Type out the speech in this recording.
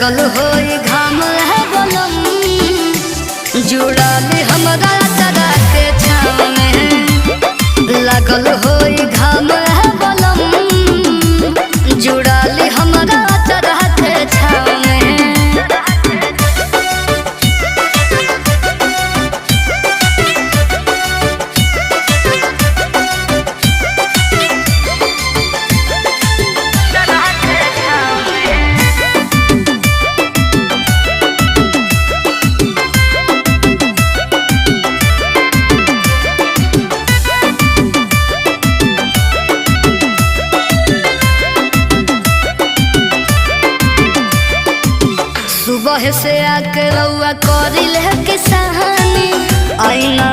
लगल होई घाम है बनम जुड़ाली हमरा चरा के छाव में लगल होई घाम है बनम जुड़ाली हमरा चरा के छाव में। सुबह से आके रउआ करिल है किसानी आईना